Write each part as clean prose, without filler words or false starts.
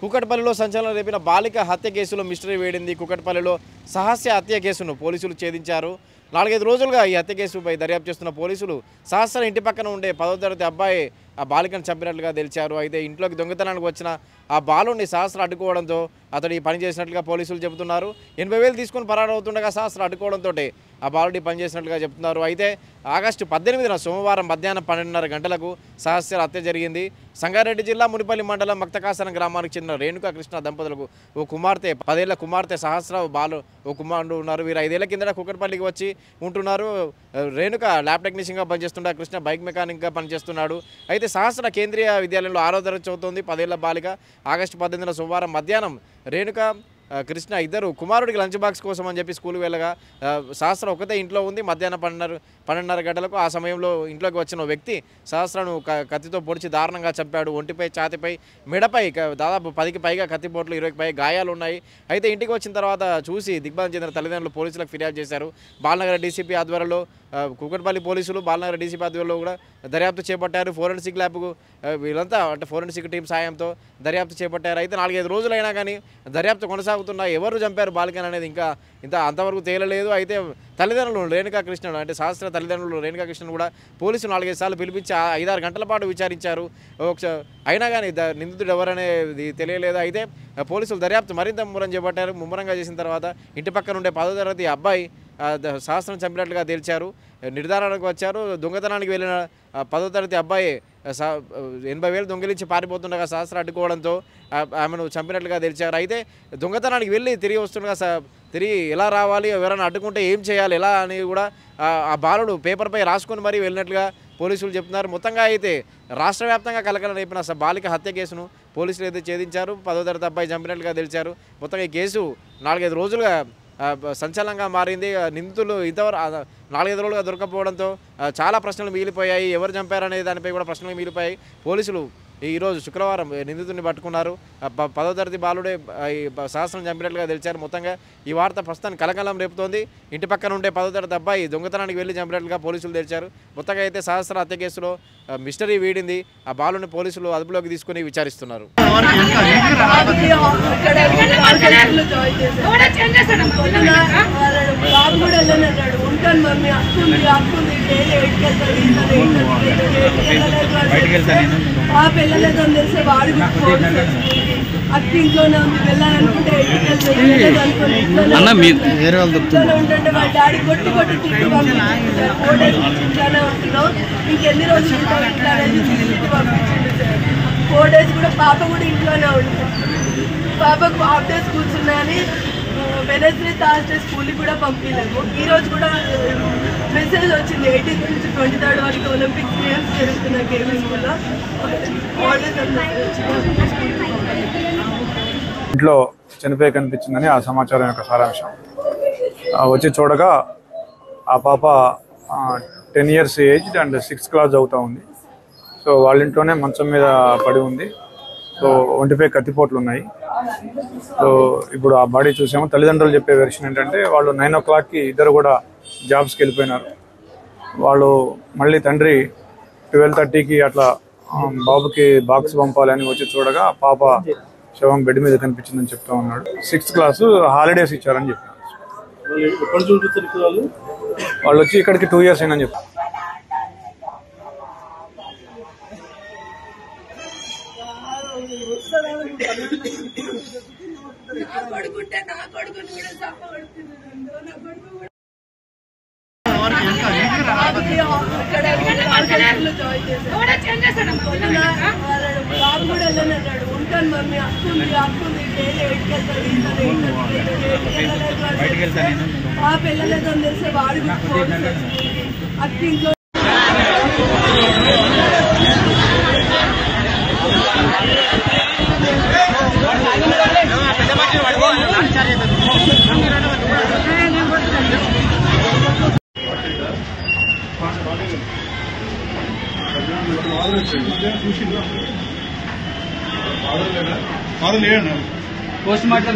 కూకట్పల్లిలో సంచలనం రేపిన బాలిక హత్య కేసులో మిస్టరీ వేడింది. కూకట్పల్లిలో సహస్య హత్య కేసును పోలీసులు ఛేదించారు. 4-5 రోజులుగా ఈ హత్య కేసుపై దర్యాప్తు చేస్తున్న పోలీసులు సహస్ర ఇంటి పక్కన ఉండే 10వ తరగతి అబ్బాయి ఆ బాలికను చంపినట్లుగా తెలిచారు. అయితే ఇంట్లోకి దొంగతనానికి వచ్చిన ఆ బాలుని సహస్ర అడ్డుకోవడంతో అతడు ఈ పని చేసినట్లుగా పోలీసులు చెబుతున్నారు. 80,000 తీసుకుని పరారవుతుండగా సహస్ర అడ్డుకోవడంతో ఆ బాలుడి పని చేసినట్లుగా చెప్తున్నారు. అయితే ఆగస్టు 18న సోమవారం మధ్యాహ్నం 12:30 గంటలకు సహస్ర హత్య జరిగింది. సంగారెడ్డి జిల్లా మునిపల్లి మండలం మక్తకాసన గ్రామానికి చెందిన రేణుకా కృష్ణ దంపతులకు ఓ కుమార్తె 10 ఏళ్ల కుమార్తె సహస్ర బాలు ఓ కుమారుడు ఉన్నారు. వీరు 5 ఏళ్ల కిందట కూకట్పల్లికి వచ్చి ఉంటున్నారు. రేణుక ల్యాబ్ టెక్నీషియన్గా పనిచేస్తుండే, కృష్ణ బైక్ మెకానిక్గా పనిచేస్తున్నాడు. అయితే సహస్ర కేంద్రీయ విద్యాలయంలో 6వ తరగతి చదువుతోంది. 10 ఏళ్ల బాలిక. ఆగస్టు 18న సోమవారం మధ్యాహ్నం రేణుక కృష్ణ ఇద్దరు కుమారుడికి లంచ్ బాక్స్ కోసం అని చెప్పి స్కూల్కి వెళ్ళగా సహస్ర ఒకతే ఇంట్లో ఉంది. మధ్యాహ్నం 12:30 గంటలకు ఆ సమయంలో ఇంట్లోకి వచ్చిన వ్యక్తి సహస్రను కత్తితో పొడిచి దారుణంగా చంపాడు. ఒంటిపై, ఛాతిపై, మెడపై దాదాపు 10కి పైగా కత్తిపోట్లు, 20కి పైగా గాయాలు ఉన్నాయి. అయితే ఇంటికి వచ్చిన తర్వాత చూసి దిగ్బంధం చెందిన తల్లిదండ్రులు పోలీసులకు ఫిర్యాదు చేశారు. బాలనగర్ డీసీపీ ఆధ్వర్యంలో కూకట్పల్లి పోలీసులు బాలనగర్ డీసీపీ ఆధ్వర్యంలో కూడా దర్యాప్తు చేపట్టారు. ఫోరెన్సిక్ ల్యాబ్కు వీళ్ళంతా అంటే ఫోరెన్సిక్ టీం సాయంతో దర్యాప్తు చేపట్టారు. అయితే 4-5 రోజులైనా కానీ దర్యాప్తు కొనసాగుతున్నా ఎవరు చంపారు బాలికను అనేది ఇంకా అంతవరకు తేలలేదు. అయితే తల్లిదండ్రులు రేణుకా కృష్ణను అంటే సహస్ర తల్లిదండ్రులు రేణుకా కృష్ణను కూడా పోలీసులు 4-5 సార్లు పిలిపించి 5-6 గంటల పాటు విచారించారు. అయినా కానీ నిందితుడు ఎవరనేది తెలియలేదు. అయితే పోలీసులు దర్యాప్తు మరింత ముమ్మరంగా చేసిన తర్వాత ఇంటి పక్కన ఉండే 10వ తరగతి అబ్బాయి సహస్రం చంపినట్లుగా తేల్చారు. నిర్ధారణకు వచ్చారు. దొంగతనానికి వెళ్ళిన 10వ తరగతి అబ్బాయి 80,000 దొంగిలించి పారిపోతుండగా సహస్ర అడ్డుకోవడంతో ఆమెను చంపినట్లుగా తెలిచారు. అయితే దొంగతనానికి వెళ్ళి తిరిగి వస్తుండగా తిరిగి ఎలా రావాలి, ఎవరైనా అడ్డుకుంటే ఏం చేయాలి, ఎలా అని కూడా ఆ బాలుడు పేపర్పై రాసుకొని మరీ వెళ్ళినట్లుగా పోలీసులు చెప్తున్నారు. మొత్తంగా అయితే రాష్ట్ర వ్యాప్తంగా కలకలం రేపిన బాలిక హత్య కేసును పోలీసులు అయితే ఛేదించారు. 10వ తరగతి అబ్బాయి చంపినట్లుగా తెలిచారు. మొత్తంగా ఈ కేసు 4-5 రోజులుగా సంచలనంగా మారింది. నిందితులు ఇంతవరకు 4-5 రోజులుగా దొరకపోవడంతో చాలా ప్రశ్నలు మిగిలిపోయాయి. ఎవరు చంపారనే దానిపై కూడా ప్రశ్నలు మిగిలిపోయాయి. పోలీసులు ఈరోజు శుక్రవారం నిందితుడిని పట్టుకున్నారు. 10వ తరగతి బాలుడే ఈ సహస్రం చంపినట్లుగా తెలిచారు. మొత్తంగా ఈ వార్త ప్రస్తుతానికి కలకలం రేపుతోంది. ఇంటి పక్కన ఉండే 10వ తరగతి అబ్బాయి దొంగతనానికి వెళ్ళి చంపినట్లుగా పోలీసులు తెలిచారు. మొత్తంగా అయితే సహస్ర హత్య కేసులో మిస్టరీ వీడింది. ఆ బాలుని పోలీసులు అదుపులోకి తీసుకుని విచారిస్తున్నారు. ఆ పిల్లలతో తెలిసే వాడు అక్కింట్లోనే ఉంది. వెళ్ళాలనుకుంటే ఉంటుంటే వాళ్ళ డాడీ కొట్టి తిట్టి పంపించారు. 4 days ఇంట్లోనే ఉంటున్నాం, ఇంకెన్ని రోజులు ఉంటాం ఇట్లా అనేది తిట్టి పంపించింది సార్. 4 days కూడా పాప కూడా ఇంట్లోనే ఉంటుంది. పాపకు హాఫ్ డే స్కూల్స్ ఉన్నాయని వెనస్డే, థర్స్డే స్కూల్కి కూడా పంపించలేము. ఈరోజు కూడా మెసేజ్ వచ్చింది 18th నుంచి 23rd వరకు ఒలింపిక్స్ గేమ్స్ జరుగుతున్నాయి కేవీ స్కూల్లో. ఇంట్లో చనిపోయి కనిపించిందని ఆ సమాచారం యొక్క సారాంశం. వచ్చి చూడగా ఆ పాప 10 years age and 6th class చదువుతూ ఉంది. సో వాళ్ళ ఇంట్లోనే మంచం మీద పడి ఉంది. సో ఒంటిపై కత్తిపోట్లు ఉన్నాయి. సో ఇప్పుడు ఆ బాడీ చూసాము. తల్లిదండ్రులు చెప్పే వెర్షన్ ఏంటంటే వాళ్ళు 9 o'clockకి ఇద్దరు కూడా జాబ్స్కి వెళ్ళిపోయినారు. వాళ్ళు మళ్ళీ తండ్రి 12:30కి అట్లా బాబుకి బాక్స్ పంపాలని వచ్చి చూడగా పాప శవం బెడ్ మీద కనిపించిందని చెప్తా ఉన్నాడు. 6th class హాలిడేస్ ఇచ్చారని చెప్పారు. వాళ్ళు వచ్చి ఇక్కడికి 2 years అయిందని చెప్పారు. బాబు కూడా వెళ్ళనన్నాడు. ఉంటాను మమ్మీ, అక్కుంది డైలీ 8కి వెళ్తాడు. ఆ పిల్లలతో తెలిసే వాడు అక్కింట్లో పోస్ట్ మార్టం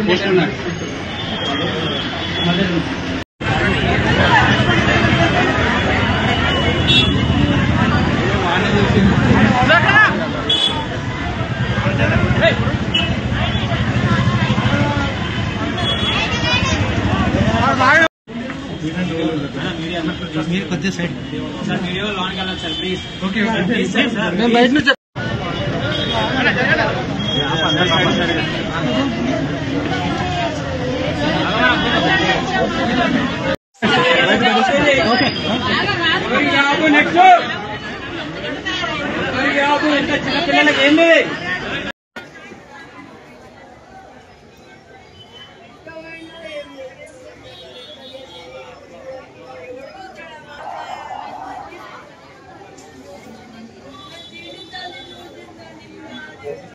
మీరు కొద్దిగా సైడ్ సార్ వీడియో లాంగ్ వెళ్ళాలి sir please okay please sir నేను బయట నుంచి చిన్న పిల్లలకి ఏంది